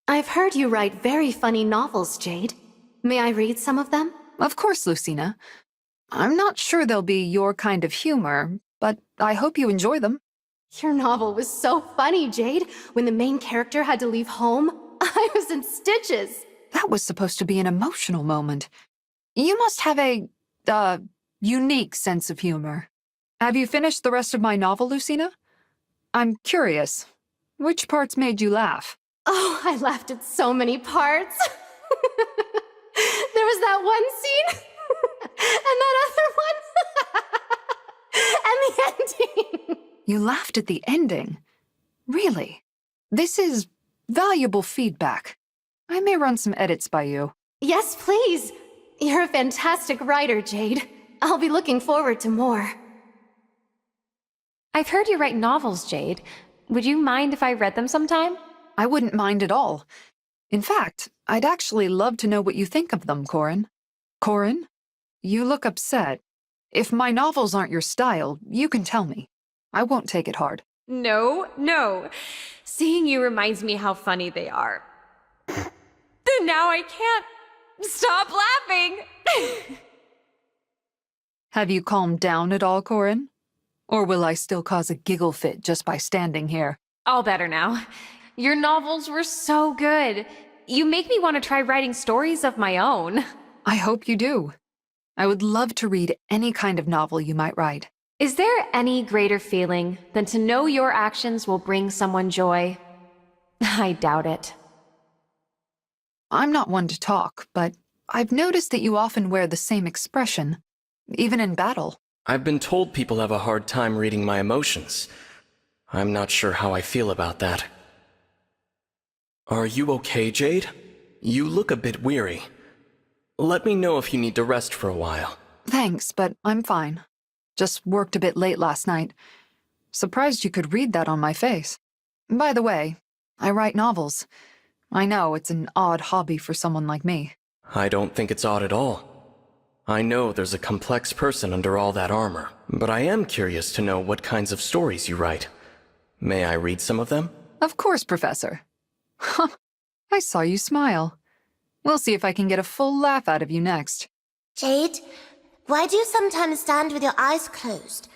I've heard you write very funny novels, Jade. May I read some of them? Of course, Lucina. I'm not sure they'll be your kind of humor, but I hope you enjoy them. Your novel was so funny, Jade. When the main character had to leave home, I was in stitches. That was supposed to be an emotional moment. You must have a, unique sense of humor. Have you finished the rest of my novel, Lucina? I'm curious. Which parts made you laugh? Oh, I laughed at so many parts. There was that one scene, and that other one, and the ending. You laughed at the ending? Really? This is valuable feedback. I may run some edits by you. Yes, please. You're a fantastic writer, Jade. I'll be looking forward to more. I've heard you write novels, Jade. Would you mind if I read them sometime? I wouldn't mind at all. In fact, I'd actually love to know what you think of them, Corin. Corin? You look upset. If my novels aren't your style, you can tell me. I won't take it hard. No. Seeing you reminds me how funny they are. Now I can't stop laughing. Have you calmed down at all, Corin? Or will I still cause a giggle fit just by standing here? All better now. Your novels were so good. You make me want to try writing stories of my own. I hope you do. I would love to read any kind of novel you might write. Is there any greater feeling than to know your actions will bring someone joy? I doubt it. I'm not one to talk, but I've noticed that you often wear the same expression, even in battle. I've been told people have a hard time reading my emotions. I'm not sure how I feel about that. Are you okay, Jade? You look a bit weary. Let me know if you need to rest for a while. Thanks, but I'm fine. Just worked a bit late last night. Surprised you could read that on my face. By the way, I write novels. I know it's an odd hobby for someone like me. I don't think it's odd at all. I know there's a complex person under all that armor, but I am curious to know what kinds of stories you write. May I read some of them? Of course, Professor. Huh, I saw you smile. We'll see if I can get a full laugh out of you next. Jade, why do you sometimes stand with your eyes closed?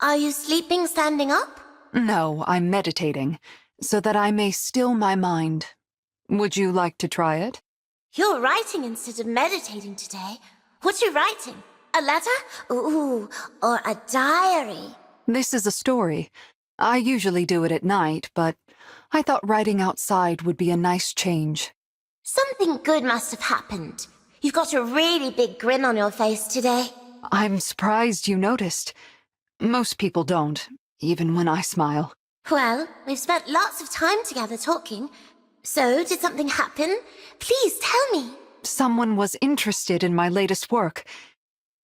Are you sleeping standing up? No, I'm meditating, so that I may still my mind. Would you like to try it? You're writing instead of meditating today. What you writing? A letter? Ooh, or a diary? This is a story. I usually do it at night, but I thought writing outside would be a nice change. Something good must have happened. You've got a really big grin on your face today. I'm surprised you noticed. Most people don't, even when I smile. Well, we've spent lots of time together talking. So, did something happen? Please tell me. Someone was interested in my latest work.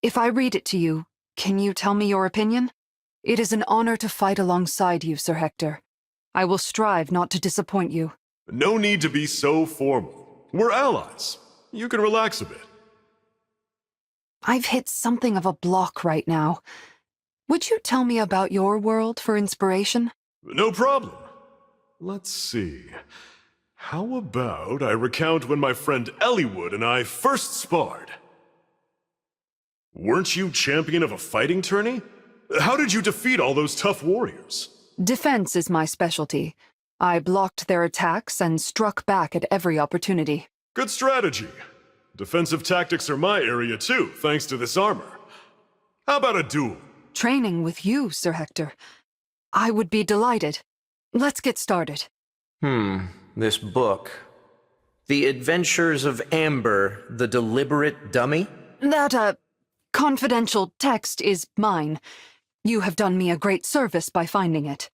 If I read it to you, can you tell me your opinion? It is an honor to fight alongside you, Sir Hector. I will strive not to disappoint you. No need to be so formal. We're allies. You can relax a bit. I've hit something of a block right now. Would you tell me about your world for inspiration? No problem. Let's see. How about I recount when my friend Eliwood and I first sparred? Weren't you champion of a fighting tourney? How did you defeat all those tough warriors? Defense is my specialty. I blocked their attacks and struck back at every opportunity. Good strategy. Defensive tactics are my area too, thanks to this armor. How about a duel? Training with you, Sir Hector. I would be delighted. Let's get started. This book. The Adventures of Amber, the Deliberate Dummy? That, confidential text is mine. You have done me a great service by finding it.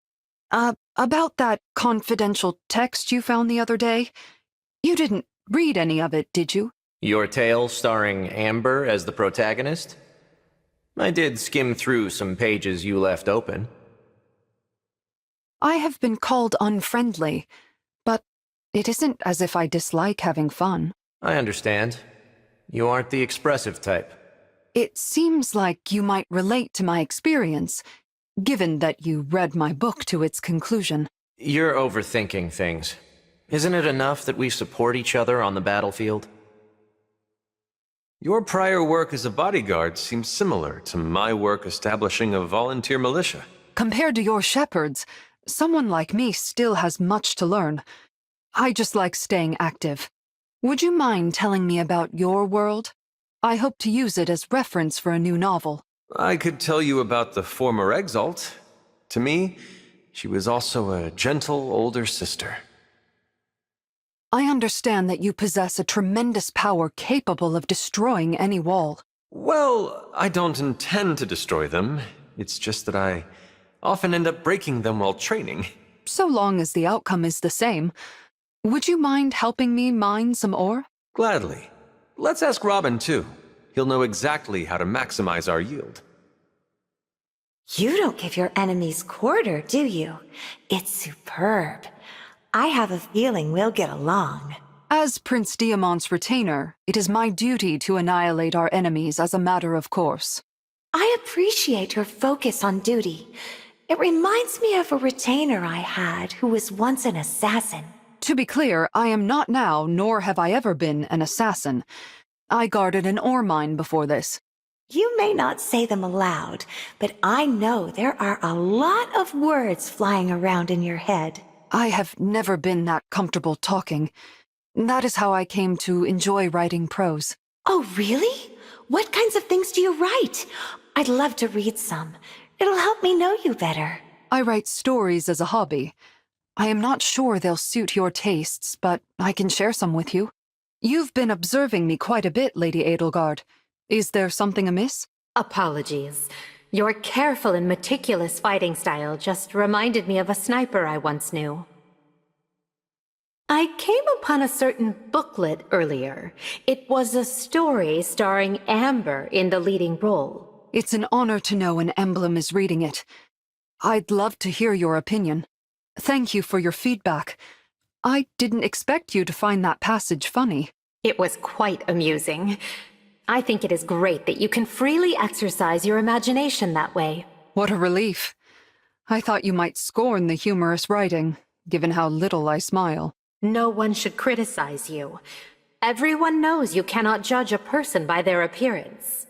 About that confidential text you found the other day, you didn't read any of it, did you? Your tale starring Amber as the protagonist? I did skim through some pages you left open. I have been called unfriendly, but it isn't as if I dislike having fun. I understand. You aren't the expressive type. It seems like you might relate to my experience, given that you read my book to its conclusion. You're overthinking things. Isn't it enough that we support each other on the battlefield? Your prior work as a bodyguard seems similar to my work establishing a volunteer militia. Compared to your shepherds, someone like me still has much to learn. I just like staying active. Would you mind telling me about your world? I hope to use it as reference for a new novel. I could tell you about the former Exalt. To me, she was also a gentle older sister. I understand that you possess a tremendous power capable of destroying any wall. Well, I don't intend to destroy them. It's just that I often end up breaking them while training. So long as the outcome is the same. Would you mind helping me mine some ore? Gladly. Let's ask Robin, too. He'll know exactly how to maximize our yield. You don't give your enemies quarter, do you? It's superb. I have a feeling we'll get along. As Prince Diamant's retainer, it is my duty to annihilate our enemies as a matter of course. I appreciate your focus on duty. It reminds me of a retainer I had who was once an assassin. To be clear, I am not now, nor have I ever been, an assassin. I guarded an ore mine before this. You may not say them aloud, but I know there are a lot of words flying around in your head. I have never been that comfortable talking. That is how I came to enjoy writing prose. Oh, really? What kinds of things do you write? I'd love to read some. It'll help me know you better. I write stories as a hobby. I am not sure they'll suit your tastes, but I can share some with you. You've been observing me quite a bit, Lady Edelgard. Is there something amiss? Apologies. Your careful and meticulous fighting style just reminded me of a sniper I once knew. I came upon a certain booklet earlier. It was a story starring Amber in the leading role. It's an honor to know an Emblem is reading it. I'd love to hear your opinion. Thank you for your feedback. I didn't expect you to find that passage funny. It was quite amusing. I think it is great that you can freely exercise your imagination that way. What a relief. I thought you might scorn the humorous writing, given how little I smile. No one should criticize you. Everyone knows you cannot judge a person by their appearance.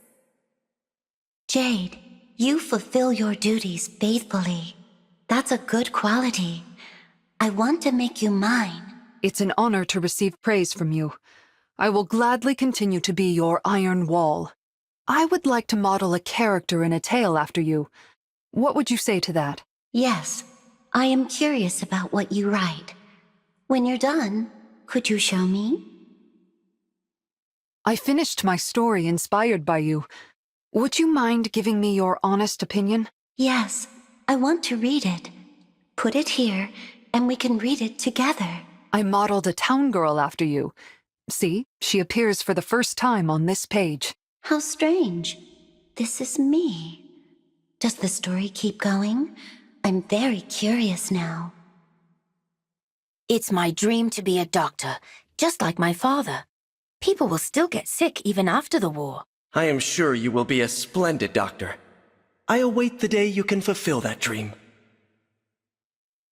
Jade, you fulfill your duties faithfully. That's a good quality. I want to make you mine. It's an honor to receive praise from you. I will gladly continue to be your iron wall. I would like to model a character in a tale after you. What would you say to that? Yes, I am curious about what you write. When you're done, could you show me? I finished my story inspired by you. Would you mind giving me your honest opinion? Yes, I want to read it. Put it here, and we can read it together. I modeled a town girl after you. See, she appears for the first time on this page. How strange. This is me. Does the story keep going? I'm very curious now. It's my dream to be a doctor, just like my father. People will still get sick even after the war. I am sure you will be a splendid doctor. I await the day you can fulfill that dream.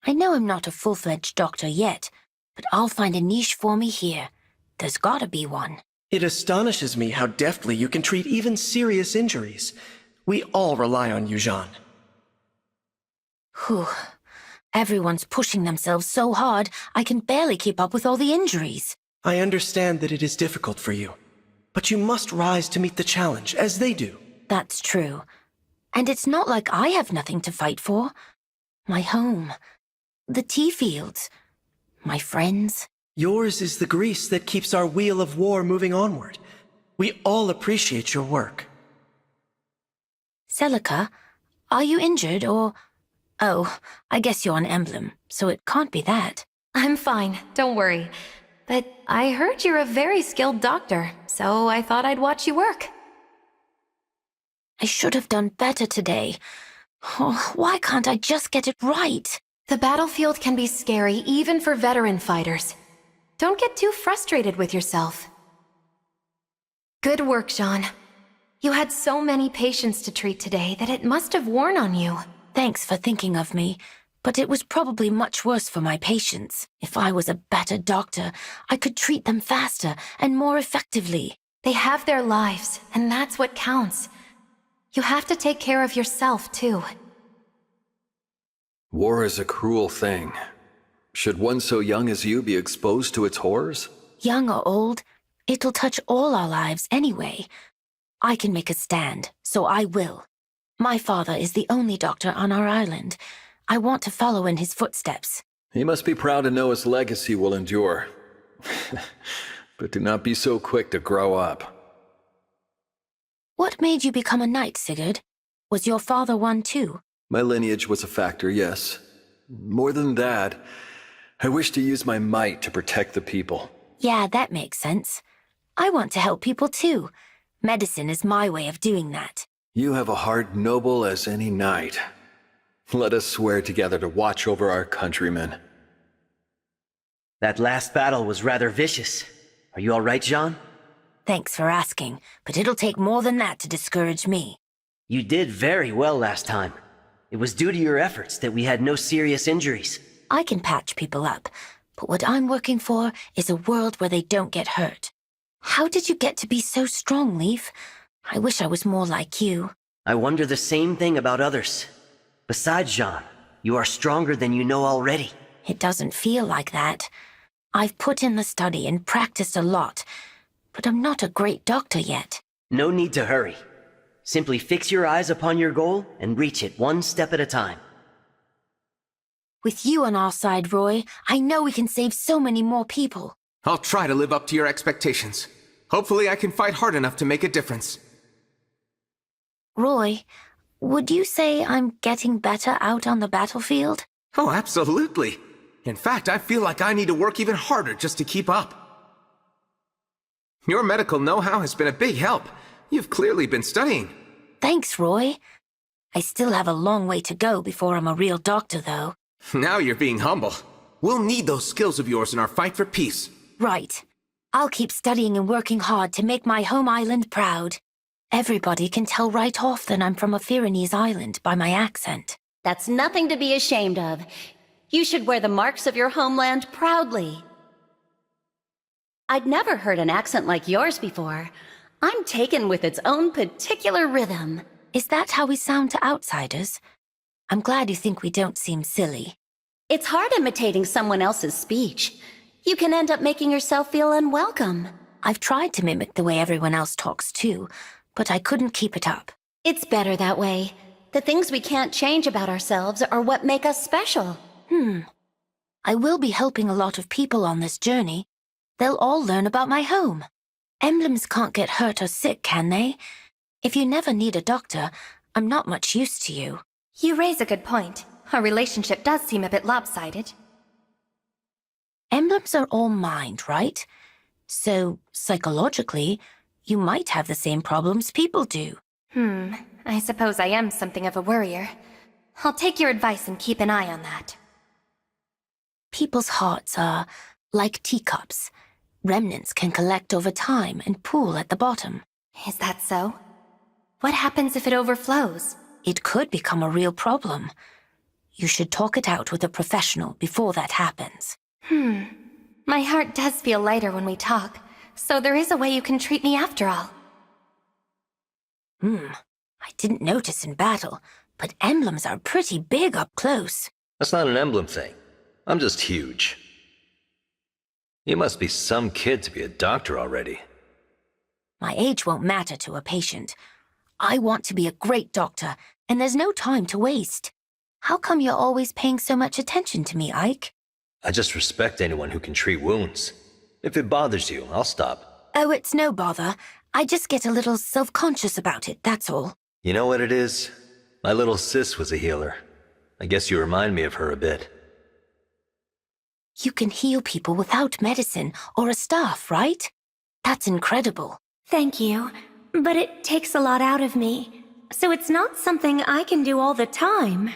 I know I'm not a full-fledged doctor yet, but I'll find a niche for me here. There's gotta be one. It astonishes me how deftly you can treat even serious injuries. We all rely on you, Jean. Whew. Everyone's pushing themselves so hard, I can barely keep up with all the injuries. I understand that it is difficult for you, but you must rise to meet the challenge, as they do. That's true. And it's not like I have nothing to fight for. My home, the tea fields, my friends. Yours is the grease that keeps our wheel of war moving onward. We all appreciate your work. Celica, are you injured or... Oh, I guess you're on Emblem, so it can't be that. I'm fine, don't worry. But I heard you're a very skilled doctor, so I thought I'd watch you work. I should have done better today. Oh, why can't I just get it right? The battlefield can be scary even for veteran fighters. Don't get too frustrated with yourself. Good work, Jean. You had so many patients to treat today that it must have worn on you. Thanks for thinking of me, but it was probably much worse for my patients. If I was a better doctor, I could treat them faster and more effectively. They have their lives, and that's what counts. You have to take care of yourself, too. War is a cruel thing. Should one so young as you be exposed to its horrors? Young or old, it'll touch all our lives anyway. I can make a stand, so I will. My father is the only doctor on our island. I want to follow in his footsteps. He must be proud to know his legacy will endure. But do not be so quick to grow up. What made you become a knight, Sigurd? Was your father one too? My lineage was a factor, yes. More than that, I wish to use my might to protect the people. Yeah, that makes sense. I want to help people too. Medicine is my way of doing that. You have a heart noble as any knight. Let us swear together to watch over our countrymen. That last battle was rather vicious. Are you all right, Jean? Thanks for asking, but it'll take more than that to discourage me. You did very well last time. It was due to your efforts that we had no serious injuries. I can patch people up, but what I'm working for is a world where they don't get hurt. How did you get to be so strong, Leaf? I wish I was more like you. I wonder the same thing about others. Besides, Jean, you are stronger than you know already. It doesn't feel like that. I've put in the study and practiced a lot, but I'm not a great doctor yet. No need to hurry. Simply fix your eyes upon your goal and reach it one step at a time. With you on our side, Roy, I know we can save so many more people. I'll try to live up to your expectations. Hopefully I can fight hard enough to make a difference. Roy, would you say I'm getting better out on the battlefield? Oh, absolutely. In fact, I feel like I need to work even harder just to keep up. Your medical know-how has been a big help. You've clearly been studying. Thanks, Roy. I still have a long way to go before I'm a real doctor, though. Now you're being humble. We'll need those skills of yours in our fight for peace. Right. I'll keep studying and working hard to make my home island proud. Everybody can tell right off that I'm from a Pyrenees island by my accent. That's nothing to be ashamed of. You should wear the marks of your homeland proudly. I'd never heard an accent like yours before. I'm taken with its own particular rhythm. Is that how we sound to outsiders? I'm glad you think we don't seem silly. It's hard imitating someone else's speech. You can end up making yourself feel unwelcome. I've tried to mimic the way everyone else talks too, but I couldn't keep it up. It's better that way. The things we can't change about ourselves are what make us special. I will be helping a lot of people on this journey. They'll all learn about my home. Emblems can't get hurt or sick, can they? If you never need a doctor, I'm not much use to you. You raise a good point. Our relationship does seem a bit lopsided. Emblems are all mind, right? So, psychologically, you might have the same problems people do. I suppose I am something of a worrier. I'll take your advice and keep an eye on that. People's hearts are like teacups. Remnants can collect over time and pool at the bottom. Is that so? What happens if it overflows? It could become a real problem. You should talk it out with a professional before that happens. My heart does feel lighter when we talk, so there is a way you can treat me after all. I didn't notice in battle, but emblems are pretty big up close. That's not an emblem thing. I'm just huge. You must be some kid to be a doctor already. My age won't matter to a patient. I want to be a great doctor, and there's no time to waste. How come you're always paying so much attention to me, Ike? I just respect anyone who can treat wounds. If it bothers you, I'll stop. Oh, it's no bother. I just get a little self-conscious about it, that's all. You know what it is? My little sis was a healer. I guess you remind me of her a bit. You can heal people without medicine or a staff, right? That's incredible. Thank you, but it takes a lot out of me, so it's not something I can do all the time.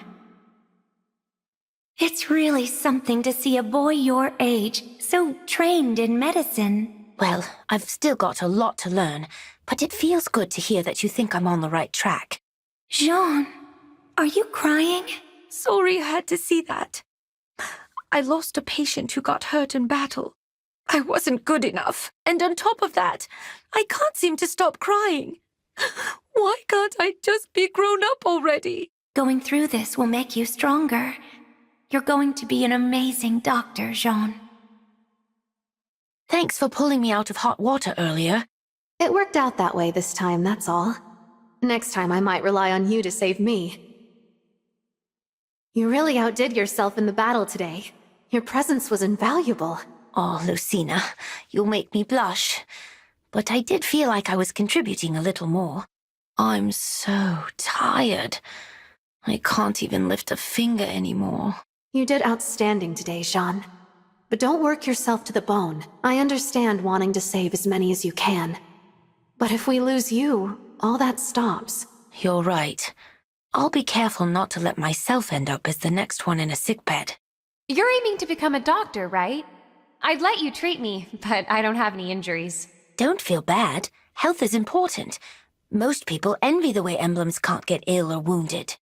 It's really something to see a boy your age so trained in medicine. Well, I've still got a lot to learn, but it feels good to hear that you think I'm on the right track. Jean, are you crying? Sorry I had to see that. I lost a patient who got hurt in battle. I wasn't good enough, and on top of that, I can't seem to stop crying. Why can't I just be grown up already? Going through this will make you stronger. You're going to be an amazing doctor, Jean. Thanks for pulling me out of hot water earlier. It worked out that way this time, that's all. Next time I might rely on you to save me. You really outdid yourself in the battle today. Your presence was invaluable. Oh, Lucina, you'll make me blush. But I did feel like I was contributing a little more. I'm so tired. I can't even lift a finger anymore. You did outstanding today, Jean. But don't work yourself to the bone. I understand wanting to save as many as you can. But if we lose you, all that stops. You're right. I'll be careful not to let myself end up as the next one in a sickbed. You're aiming to become a doctor, right? I'd let you treat me, but I don't have any injuries. Don't feel bad. Health is important. Most people envy the way emblems can't get ill or wounded.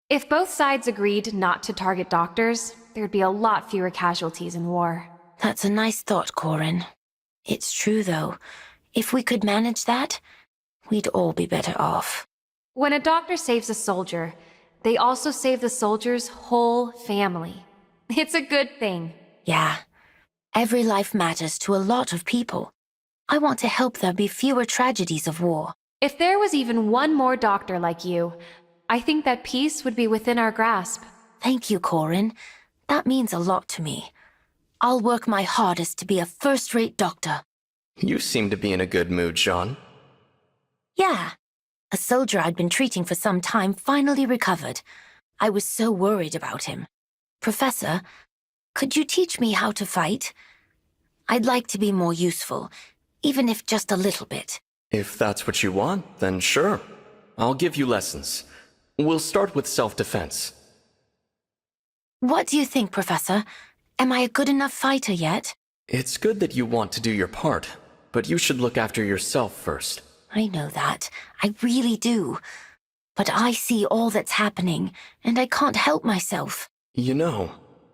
If both sides agreed not to target doctors, there'd be a lot fewer casualties in war. That's a nice thought, Corin. It's true, though. If we could manage that, we'd all be better off. When a doctor saves a soldier, they also save the soldier's whole family. It's a good thing. Yeah. Every life matters to a lot of people. I want to help there be fewer tragedies of war. If there was even one more doctor like you, I think that peace would be within our grasp. Thank you, Corin. That means a lot to me. I'll work my hardest to be a first-rate doctor. You seem to be in a good mood, Jean. Yeah. A soldier I'd been treating for some time finally recovered. I was so worried about him. Professor, could you teach me how to fight? I'd like to be more useful, even if just a little bit. If that's what you want, then sure. I'll give you lessons. We'll start with self-defense. What do you think, Professor? Am I a good enough fighter yet? It's good that you want to do your part, but you should look after yourself first. I know that. I really do. But I see all that's happening, and I can't help myself. You know,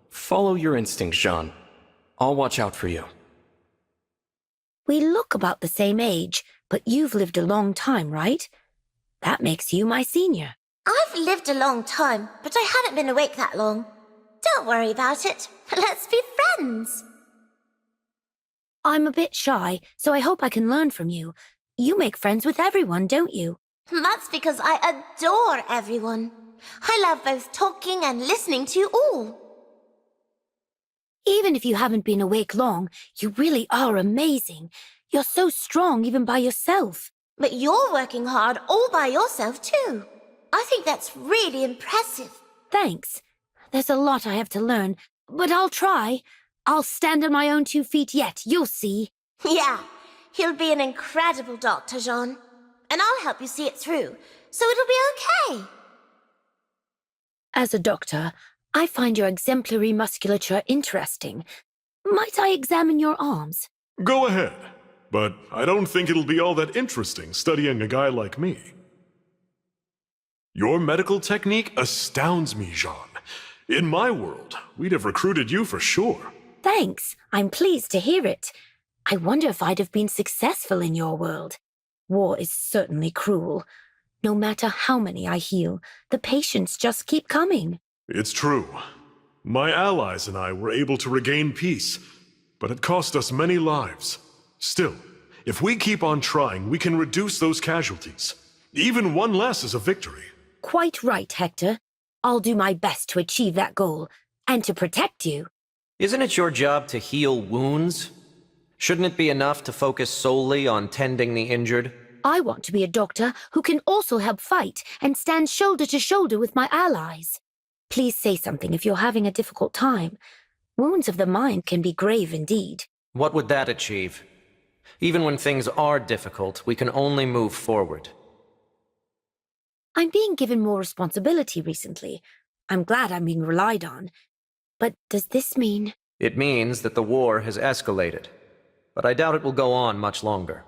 follow your instincts, Jean. I'll watch out for you. We look about the same age, but you've lived a long time, right? That makes you my senior. I've lived a long time, but I haven't been awake that long. Don't worry about it. Let's be friends. I'm a bit shy, so I hope I can learn from you. You make friends with everyone, don't you? That's because I adore everyone. I love both talking and listening to you all. Even if you haven't been awake long, you really are amazing. You're so strong even by yourself. But you're working hard all by yourself too. I think that's really impressive. Thanks. There's a lot I have to learn, but I'll try. I'll stand on my own 2 feet yet, you'll see. Yeah, he'll be an incredible doctor, Jean. And I'll help you see it through, so it'll be okay. As a doctor, I find your exemplary musculature interesting. Might I examine your arms? Go ahead, but I don't think it'll be all that interesting studying a guy like me. Your medical technique astounds me, Jean. In my world, we'd have recruited you for sure. Thanks. I'm pleased to hear it. I wonder if I'd have been successful in your world. War is certainly cruel. No matter how many I heal, the patients just keep coming. It's true. My allies and I were able to regain peace, but it cost us many lives. Still, if we keep on trying, we can reduce those casualties. Even one less is a victory. Quite right, Hector. I'll do my best to achieve that goal, and to protect you. Isn't it your job to heal wounds? Shouldn't it be enough to focus solely on tending the injured? I want to be a doctor who can also help fight and stand shoulder to shoulder with my allies. Please say something if you're having a difficult time. Wounds of the mind can be grave indeed. What would that achieve? Even when things are difficult, we can only move forward. I'm being given more responsibility recently. I'm glad I'm being relied on. But does this mean... It means that the war has escalated, but I doubt it will go on much longer.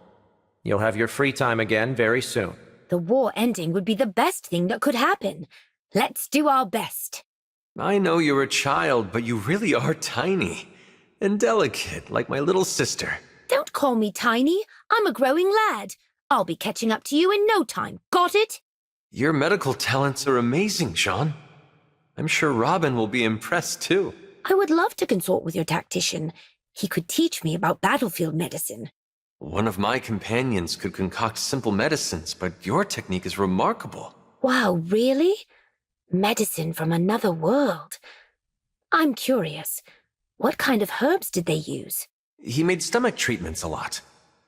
You'll have your free time again very soon. The war ending would be the best thing that could happen. Let's do our best. I know you're a child, but you really are tiny. And delicate, like my little sister. Don't call me tiny. I'm a growing lad. I'll be catching up to you in no time. Got it? Your medical talents are amazing, Jean. I'm sure Robin will be impressed too. I would love to consult with your tactician. He could teach me about battlefield medicine. One of my companions could concoct simple medicines, but your technique is remarkable. Wow, really? Medicine from another world. I'm curious. What kind of herbs did they use? He made stomach treatments a lot.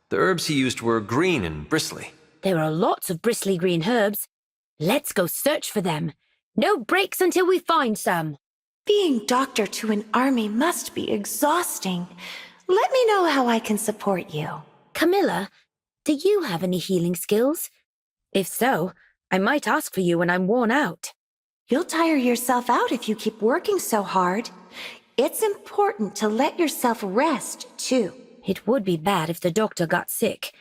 The herbs he used were green and bristly. There are lots of bristly green herbs. Let's go search for them. No breaks until we find some. Being doctor to an army must be exhausting. Let me know how I can support you. Camilla, do you have any healing skills? If so, I might ask for you when I'm worn out. You'll tire yourself out if you keep working so hard. It's important to let yourself rest, too. It would be bad if the doctor got sick.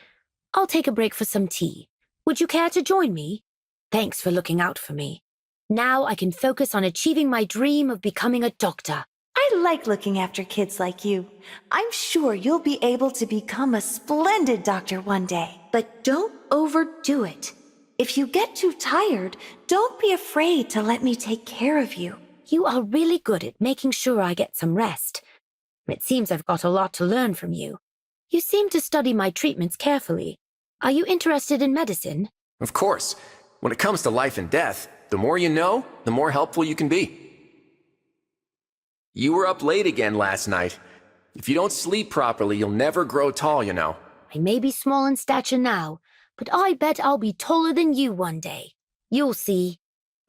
I'll take a break for some tea. Would you care to join me? Thanks for looking out for me. Now I can focus on achieving my dream of becoming a doctor. I like looking after kids like you. I'm sure you'll be able to become a splendid doctor one day. But don't overdo it. If you get too tired, don't be afraid to let me take care of you. You are really good at making sure I get some rest. It seems I've got a lot to learn from you. You seem to study my treatments carefully. Are you interested in medicine? Of course. When it comes to life and death, the more you know, the more helpful you can be. You were up late again last night. If you don't sleep properly, you'll never grow tall, you know. I may be small in stature now, but I bet I'll be taller than you one day. You'll see.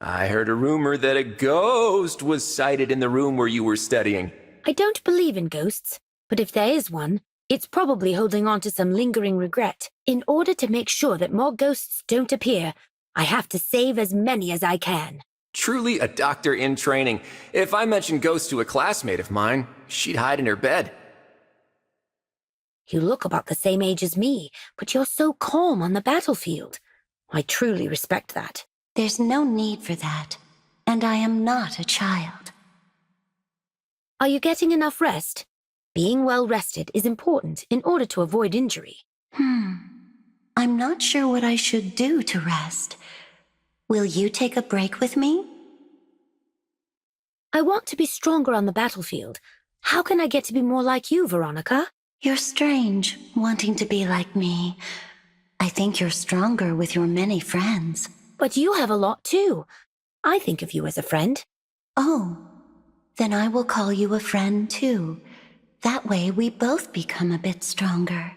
I heard a rumor that a ghost was sighted in the room where you were studying. I don't believe in ghosts, but if there is one, it's probably holding on to some lingering regret. In order to make sure that more ghosts don't appear, I have to save as many as I can. Truly a doctor in training. If I mentioned ghosts to a classmate of mine, she'd hide in her bed. You look about the same age as me, but you're so calm on the battlefield. I truly respect that. There's no need for that, and I am not a child. Are you getting enough rest? Being well rested is important in order to avoid injury. I'm not sure what I should do to rest. Will you take a break with me? I want to be stronger on the battlefield. How can I get to be more like you, Veronica? You're strange, wanting to be like me. I think you're stronger with your many friends. But you have a lot too. I think of you as a friend. Oh, then I will call you a friend too. That way we both become a bit stronger.